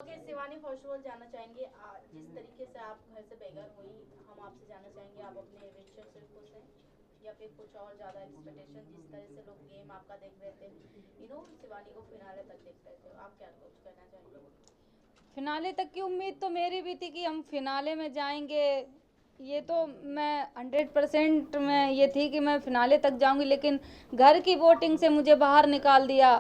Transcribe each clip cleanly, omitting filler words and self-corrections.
Okay Shivani, first of all जानना चाहेंगे जिस तरीके से आप घर से बेघर हुई, हम आपसे जानना चाहेंगे आप अपने रिलेशन से खुश हैं या फिर कुछ और ज़्यादा एक्सपेक्टेशन, जिस तरह से लोग गेम आपका देख रहे थे, शिवानी को फिनाले तक देख रहे थे, आप क्या कुछ कहना चाहेंगे? फिनाले तक की उम्मीद तो मेरी भी थी कि हम फिनाले में जाएंगे। ये तो मैं 100% में ये थी कि मैं फिनाले तक जाऊंगी, लेकिन घर की वोटिंग से मुझे बाहर निकाल दिया।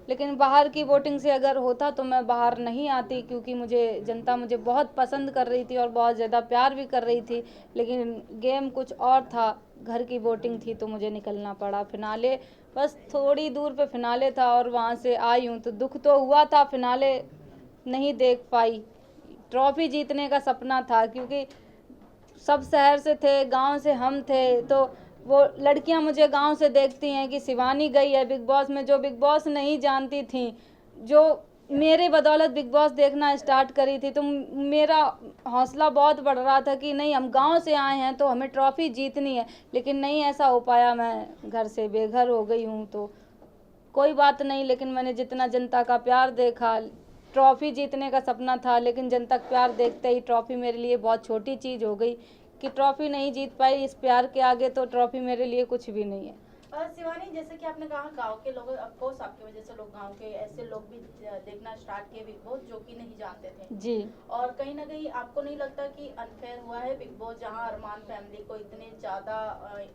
लेकिन बाहर की वोटिंग से अगर होता तो मैं बाहर नहीं आती, क्योंकि मुझे जनता मुझे बहुत पसंद कर रही थी और बहुत ज़्यादा प्यार भी कर रही थी। लेकिन गेम कुछ और था, घर की वोटिंग थी, तो मुझे निकलना पड़ा। फिनाले बस थोड़ी दूर पे फिनाले था और वहाँ से आई हूँ, तो दुख तो हुआ था, फिनाले नहीं देख पाई। ट्रॉफी जीतने का सपना था, क्योंकि सब शहर से थे, गांव से हम थे, तो वो लड़कियां मुझे गांव से देखती हैं कि शिवानी गई है बिग बॉस में, जो बिग बॉस नहीं जानती थी, जो मेरे बदौलत बिग बॉस देखना स्टार्ट करी थी। तो मेरा हौसला बहुत बढ़ रहा था कि नहीं, हम गांव से आए हैं तो हमें ट्रॉफी जीतनी है। लेकिन नहीं ऐसा हो पाया, मैं घर से बेघर हो गई हूँ। तो कोई बात नहीं, लेकिन मैंने जितना जनता का प्यार देखा, ट्रॉफी जीतने का सपना था, लेकिन जनता का प्यार देखते ही ट्रॉफी मेरे लिए बहुत छोटी चीज़ हो गई कि ट्रॉफी नहीं जीत पाई। इस प्यार के आगे तो ट्रॉफी मेरे लिए कुछ भी नहीं है। शिवानी, जैसे कि आपने कहा गांव के लोग, ऑफकोर्स आपकी वजह से लोग गांव के ऐसे लोग भी देखना स्टार्ट किए बिग बॉस जो कि नहीं जानते थे जी। और कहीं ना कहीं आपको नहीं लगता कि अनफेयर हुआ है बिग बॉस, जहां अरमान फैमिली को इतने ज़्यादा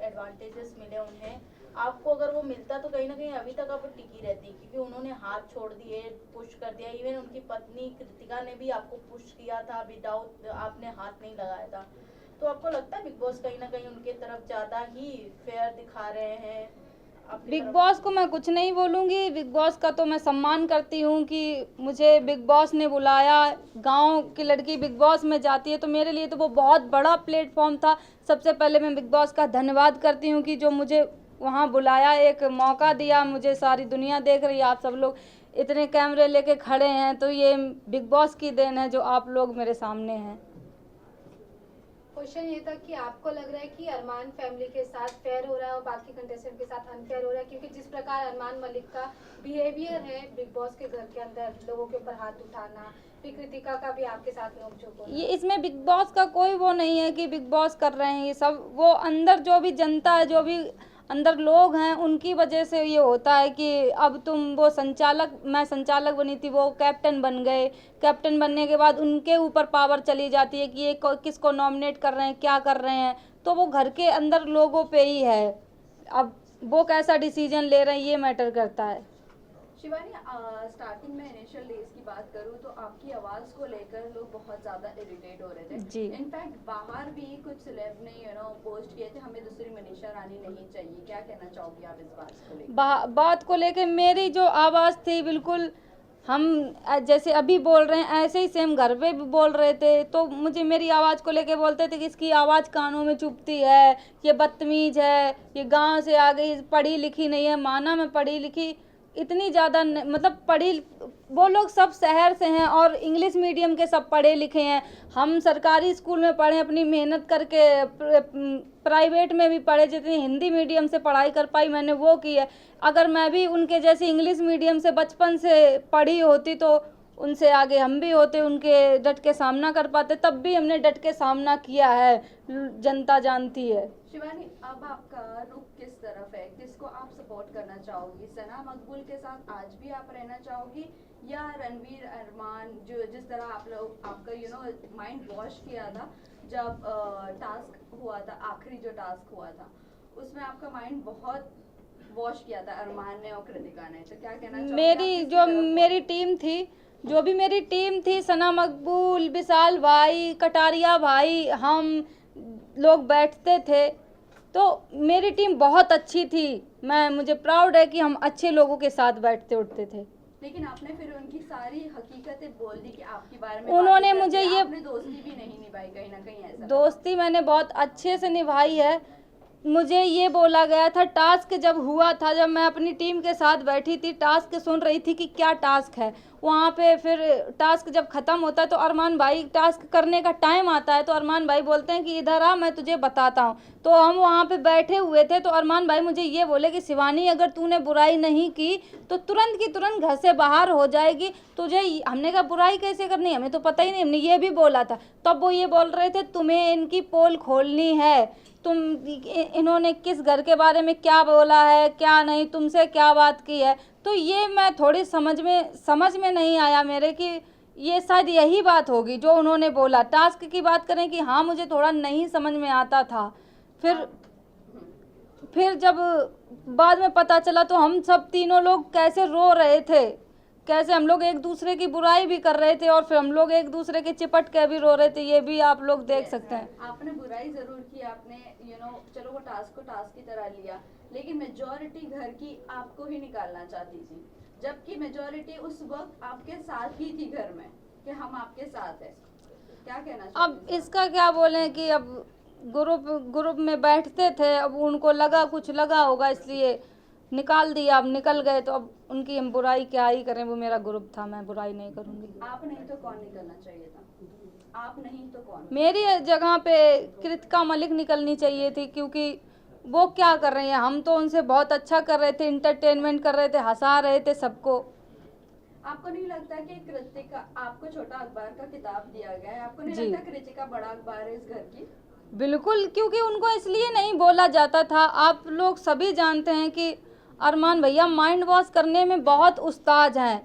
एडवांटेजेस मिले उन्हें, आपको अगर वो मिलता तो कहीं ना कहीं अभी तक आप टिकी रहती, क्योंकि उन्होंने हाथ छोड़ दिए, पुश कर दिया। इवन उनकी पत्नी कृतिका ने भी आपको पुश किया था, विदाउट आपने हाथ नहीं लगाया था। तो आपको लगता है बिग बॉस कहीं ना कहीं उनके तरफ ज्यादा ही फेयर दिखा रहे हैं? बिग बॉस को मैं कुछ नहीं बोलूँगी, बिग बॉस का तो मैं सम्मान करती हूँ कि मुझे बिग बॉस ने बुलाया। गांव की लड़की बिग बॉस में जाती है तो मेरे लिए तो वो बहुत बड़ा प्लेटफॉर्म था। सबसे पहले मैं बिग बॉस का धन्यवाद करती हूँ कि जो मुझे वहाँ बुलाया, एक मौका दिया। मुझे सारी दुनिया देख रही है, आप सब लोग इतने कैमरे लेके खड़े हैं, तो ये बिग बॉस की देन है जो आप लोग मेरे सामने हैं। क्वेश्चन ये था कि आपको लग रहा है कि अरमान फैमिली के साथ फेयर हो रहा है और बाकी कंटेस्टेंट के साथ अनफेयर हो रहा है, क्योंकि जिस प्रकार अरमान मलिक का बिहेवियर है बिग बॉस के घर के अंदर, लोगों के ऊपर हाथ उठाना, फिर कृतिका का भी आपके साथ नोकझोंक होना। ये इसमें बिग बॉस का कोई वो नहीं है कि बिग बॉस कर रहे हैं, ये सब वो अंदर जो भी जनता है, जो भी अंदर लोग हैं, उनकी वजह से ये होता है कि अब तुम वो संचालक, मैं संचालक बनी थी, वो कैप्टन बन गए। कैप्टन बनने के बाद उनके ऊपर पावर चली जाती है कि ये किसको नॉमिनेट कर रहे हैं, क्या कर रहे हैं। तो वो घर के अंदर लोगों पे ही है, अब वो कैसा डिसीजन ले रहे हैं ये मैटर करता है। शिवानी, स्टार्टिंग में इनिशियल डेज की बात करूँ तो आपकी आवाज़ को लेकर लोग बहुत ज़्यादा इरिटेट हो रहे थे जी। इनफैक्ट बाहर भी कुछ सेलेब ने पोस्ट किए थे, हमें दूसरी मनीषा रानी नहीं चाहिए। क्या कहना चाहोगी आप इस बात को लेकर? बात को लेकर मेरी जो आवाज़ थी, बिल्कुल हम जैसे अभी बोल रहे हैं ऐसे ही सेम घर पे भी बोल रहे थे। तो मुझे मेरी आवाज़ को लेके बोलते थे कि इसकी आवाज़ कानों में चुभती है, ये बदतमीज है, ये गांव से आ गई, पढ़ी लिखी नहीं है। माना मैं पढ़ी लिखी इतनी ज़्यादा मतलब पढ़ी, वो लोग सब शहर से हैं और इंग्लिश मीडियम के सब पढ़े लिखे हैं। हम सरकारी स्कूल में पढ़े, अपनी मेहनत करके, प्राइवेट में भी पढ़े, जितनी हिंदी मीडियम से पढ़ाई कर पाई मैंने वो की है। अगर मैं भी उनके जैसे इंग्लिश मीडियम से बचपन से पढ़ी होती तो उनसे आगे हम भी होते, उनके डट के सामना कर पाते। तब भी हमने डट के सामना किया है, जनता जानती है। शिवानी, अब आपका रुख किस तरफ है? किसको आप सपोर्ट करना चाहोगी? सना मकबूल के साथ आज भी आप रहना चाहोगी या रणवीर अरमान, जो जिस तरह आप लोग आपका माइंड वॉश किया था जब टास्क हुआ था, आखिरी जो टास्क हुआ था उसमें आपका माइंड बहुत वॉश किया था अरमान ने और कृतिका ने, तो क्या कहना चाहोगे? मेरी जो मेरी टीम थी, जो भी मेरी टीम थी, सना मकबूल, विशाल भाई, कटारिया भाई, हम लोग बैठते थे, तो मेरी टीम बहुत अच्छी थी। मुझे प्राउड है कि हम अच्छे लोगों के साथ बैठते उठते थे। लेकिन आपने फिर उनकी सारी हकीकतें बोल दी कि आपके बारे में उन्होंने बातें मुझे करके ये आपने दोस्ती भी नहीं निभाई, कहीं ना कहीं ऐसा दोस्ती मैंने बहुत अच्छे से निभाई है। मुझे ये बोला गया था, टास्क जब हुआ था, जब मैं अपनी टीम के साथ बैठी थी, टास्क सुन रही थी कि क्या टास्क है, वहाँ पे फिर टास्क जब ख़त्म होता है तो अरमान भाई टास्क करने का टाइम आता है तो अरमान भाई बोलते हैं कि इधर आ, मैं तुझे बताता हूँ। तो हम वहाँ पे बैठे हुए थे तो अरमान भाई मुझे ये बोले कि शिवानी अगर तूने बुराई नहीं की तो तुरंत की तुरंत घर से बाहर हो जाएगी, तुझे हमने कहा बुराई कैसे करनी, हमें तो पता ही नहीं, हमने ये भी बोला था। तब वो ये बोल रहे थे तुम्हें इनकी पोल खोलनी है, तुम इन्होंने किस घर के बारे में क्या बोला है क्या नहीं, तुमसे क्या बात की है। तो ये मैं थोड़ी समझ में नहीं आया मेरे कि ये शायद यही बात होगी जो उन्होंने बोला। टास्क की बात करें कि हाँ मुझे थोड़ा नहीं समझ में आता था। फिर जब बाद में पता चला तो हम सब तीनों लोग कैसे रो रहे थे, कैसे हम लोग एक दूसरे की बुराई भी कर रहे थे और फिर हम लोग एक दूसरे के चिपट के भी रो रहे थे, ये भी आप लोग देख सकते हैं। आपने बुराई जरूर की, आपने चलो वो टास्क को टास्क की तरह लिया, लेकिन मेजॉरिटी घर की आपको ही निकालना चाहती थी, जबकि मेजॉरिटी उस वक्त आपके साथ ही थी घर में कि हम आपके साथ हैं। क्या कहना चाहते अब इसका क्या बोले कि अब ग्रुप में बैठते थे, अब उनको कुछ लगा होगा इसलिए निकाल दिया, अब निकल गए तो अब उनकी हम बुराई क्या ही करें, वो मेरा ग्रुप था, मैं बुराई नहीं करूँगी। आप नहीं तो कौन निकलना चाहिए था? आप नहीं तो कौन? मेरी जगह पे कृतिका मलिक निकलनी चाहिए थी, क्योंकि वो क्या कर रही हैं, हम तो उनसे बहुत अच्छा कर रहे थे, इंटरटेनमेंट कर रहे थे, हंसा रहे थे सबको। आपको नहीं लगता कि कृतिका, आपको छोटा अखबार का किताब दिया गया है, आपको नहीं जी। लगता कृतिका बड़ा अखबार है इस घर की? बिल्कुल, क्योंकि उनको इसलिए नहीं बोला जाता था। आप लोग सभी जानते हैं कि अरमान भैया माइंड वॉश करने में बहुत उस्ताद हैं,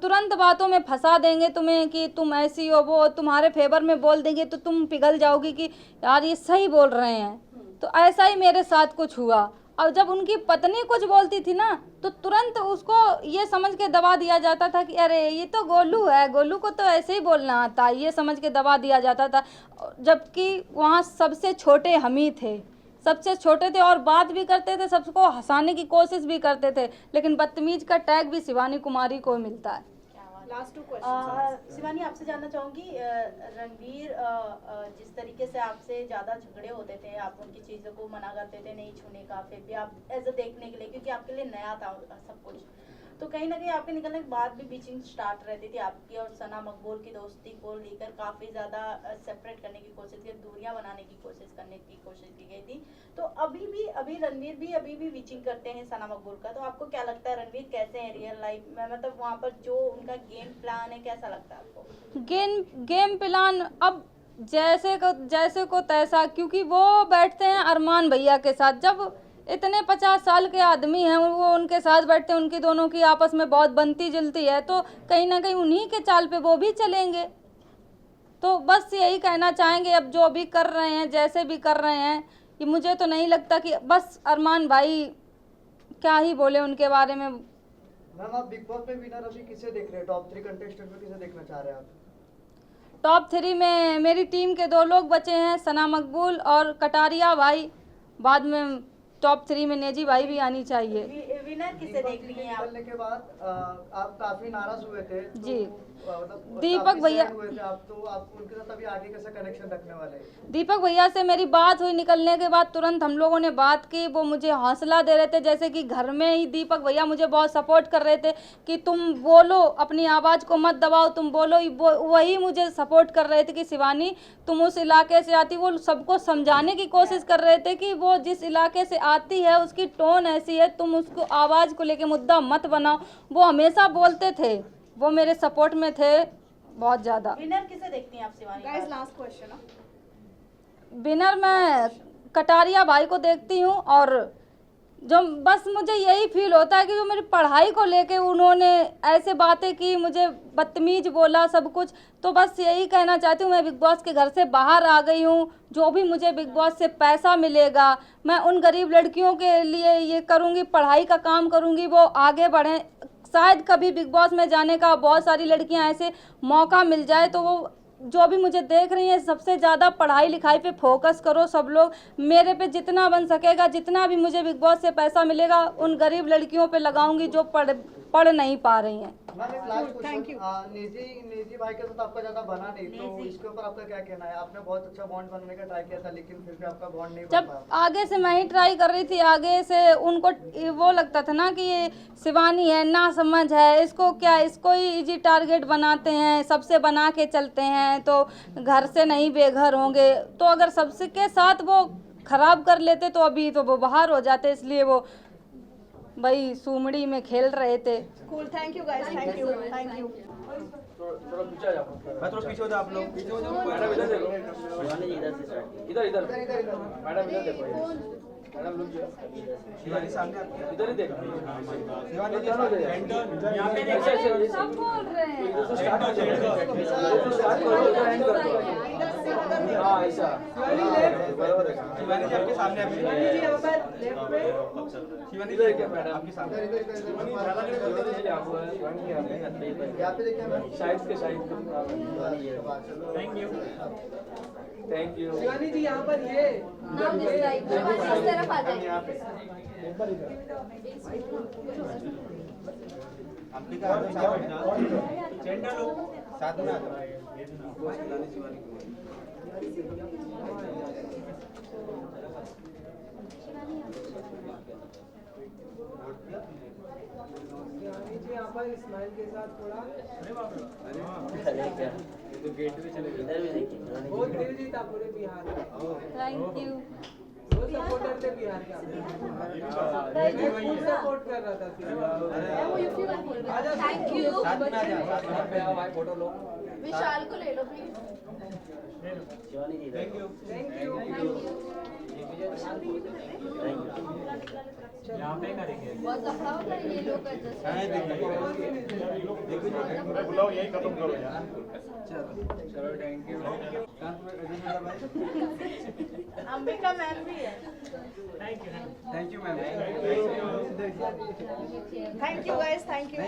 तुरंत बातों में फंसा देंगे तुम्हें कि तुम ऐसी हो, वो तुम्हारे फेवर में बोल देंगे तो तुम पिघल जाओगी कि यार ये सही बोल रहे हैं। तो ऐसा ही मेरे साथ कुछ हुआ। अब जब उनकी पत्नी कुछ बोलती थी ना तो तुरंत उसको ये समझ के दबा दिया जाता था कि अरे ये तो गोलू है, गोलू को तो ऐसे ही बोलना आता, ये समझ के दबा दिया जाता था। जबकि वहाँ सबसे छोटे हम ही थे, सबसे छोटे थे और बात भी करते थे, सबको हंसाने की कोशिश भी करते थे, लेकिन बदतमीज का टैग भी शिवानी कुमारी को मिलता है। लास्ट 2 क्वेश्चन शिवानी, आपसे जानना चाहूंगी, रणवीर जिस तरीके से आपसे ज़्यादा झगड़े होते थे, आप उनकी चीज़ों को मना करते थे नहीं छूने का, फिर भी आप एज अ देखने के लिए, क्योंकि आपके लिए नया था सब कुछ, तो कहीं ना कहीं आपके निकलने के बाद भी बीचिंग स्टार्ट रहती थी आपकी और सना मकबूल की दोस्ती को लेकर काफ़ी ज़्यादा सेपरेट करने की कोशिश की, दूरियां बनाने की कोशिश की गई थी। तो अभी रणवीर भी अभी भी बीचिंग करते हैं सना मकबूल का, तो आपको क्या लगता है रणवीर कैसे हैं रियल लाइफ में, मतलब वहाँ पर जो उनका गेम प्लान है कैसा लगता है आपको? गेम प्लान अब जैसे को तैसा, क्योंकि वो बैठते हैं अरमान भैया के साथ, जब इतने 50 साल के आदमी हैं वो उनके साथ बैठते हैं, उनकी दोनों की आपस में बहुत बनती जुलती है, तो कहीं ना कहीं उन्हीं के चाल पे वो भी चलेंगे। तो बस यही कहना चाहेंगे, अब जो भी कर रहे हैं जैसे भी कर रहे हैं, कि मुझे तो नहीं लगता कि बस अरमान भाई क्या ही बोले उनके बारे में। मैम आप बिग बॉस में विनर अभी किसे देख रहे हैं? टॉप 3 कंटेस्टेंट में किसे देखना चाह रहे हैं आप? टॉप 3 में मेरी टीम के 2 लोग बचे हैं, सना मकबूल और कटारिया भाई, बाद में टॉप 3 में नेजी भाई भी आनी चाहिए। विनर किसे देख रही हैं आप? निकलने के बाद आप काफी नाराज हुए थे तो, जी। मतलब दीपक काफी भैया- sad हुए थे आप, तो आप उनके साथ अभी आगे कैसा कनेक्शन रखने वाले हैं? दीपक भैया से मेरी बात हुई, निकलने के बाद तुरंत हम लोगों ने बात की, वो मुझे हौसला दे रहे थे, जैसे कि घर में ही दीपक भैया मुझे बहुत सपोर्ट कर रहे थे कि तुम बोलो, अपनी आवाज़ को मत दबाओ, तुम बोलो, वही मुझे सपोर्ट कर रहे थे कि शिवानी तुम उस इलाके से आती, वो सबको समझाने की कोशिश कर रहे थे कि वो जिस इलाके से आती है उसकी टोन ऐसी है, तुम उसको आवाज़ को लेके मुद्दा मत बनाओ, वो हमेशा बोलते थे, वो मेरे सपोर्ट में थे बहुत ज़्यादा। विनर किसे देखती हैं आप Shivani? Guys last question winner मैं कटारिया भाई को देखती हूँ, और जो बस मुझे यही फील होता है कि जो मेरी पढ़ाई को लेके उन्होंने ऐसे बातें की, मुझे बदतमीज बोला सब कुछ, तो बस यही कहना चाहती हूँ, मैं बिग बॉस के घर से बाहर आ गई हूँ, जो भी मुझे बिग बॉस से पैसा मिलेगा मैं उन गरीब लड़कियों के लिए ये करूँगी, पढ़ाई का काम करूँगी, वो आगे बढ़ें, शायद कभी बिग बॉस में जाने का बहुत सारी लड़कियां ऐसे मौका मिल जाए, तो वो जो भी मुझे देख रही हैं सबसे ज़्यादा पढ़ाई लिखाई पे फोकस करो सब लोग, मेरे पे जितना बन सकेगा, जितना भी मुझे बिग बॉस से पैसा मिलेगा उन गरीब लड़कियों पे लगाऊंगी जो पढ़ नहीं पा रही हैं। मैम एक लास्ट क्वेश्चन, निजी भाई के साथ आपका ज्यादा बना नहीं, तो निजी। इसके ऊपर आपका क्या कहना है? आपने बहुत अच्छा बॉन्ड बनाने का ट्राई किया था, लेकिन फिर भी आपका बॉन्ड नहीं बन जब पाया। आगे से मैं ही ट्राई कर रही थी, आगे से उनको वो लगता था ना कि ये शिवानी है, ना समझ है, इसको क्या, इसको ही इजी टारगेट बनाते हैं, सबसे बना के चलते हैं तो घर से नहीं बेघर होंगे। तो अगर सबके साथ वो खराब कर लेते तो अभी तो वो बाहर हो जाते, इसलिए वो भाई सुमड़ी में खेल रहे थे। Cool, thank you guys, thank you, thank you. थोड़ा पीछे आ जाओ। मैं थोड़ा पीछे हो जाओ, आप लोग पीछे हो जाओ। मैडम इधर देखो, इधर इधर मैडम इधर देखो, मैडम लोग शिवानी सामने आपके इधर ही देखो। शिवानी जी यहाँ पे देखो, सब बोल रहे हैं। इधर से स्टार्ट हो जाएगा, स्टार्ट करो, इधर एंड करो। हाँ ऐसा, बराबर है। शिवानी जी आपके सामने, शिवानी जी यहाँ पर लेफ्ट में, शिवानी इधर क्या मैडम आपके सामने, शिवानी यहाँ पे देखिए मैम। साइड के side. Thank you. Shivani ji यहाँ पर ये नाम इस साइड, शिवानी इस तरफ आ जाइए। यहाँ पे आपकी का सेंटर लो, साथ में आ जाओ। शिवानी जी यहाँ पर इस्माइल के साथ थोड़ा बहुत दिल जीता पूरे बिहार का, थैंक यू। वो सपोर्टर थे बिहार का, मैं फुल सपोर्ट कर रहा था शिवानी। Thank you. साथ में आ जाओ, साथ में आओ भाई, फोटो लो। विशाल को ले लो please. Thank you. Thank you. बहुत लफड़ा होता है ये लोग एडजस्ट। बुलाओ, यही खत्म करो यार। चलो थैंक यू। अंबिका मैम भी है। Thank you ma'am. Thank you guys, thank you.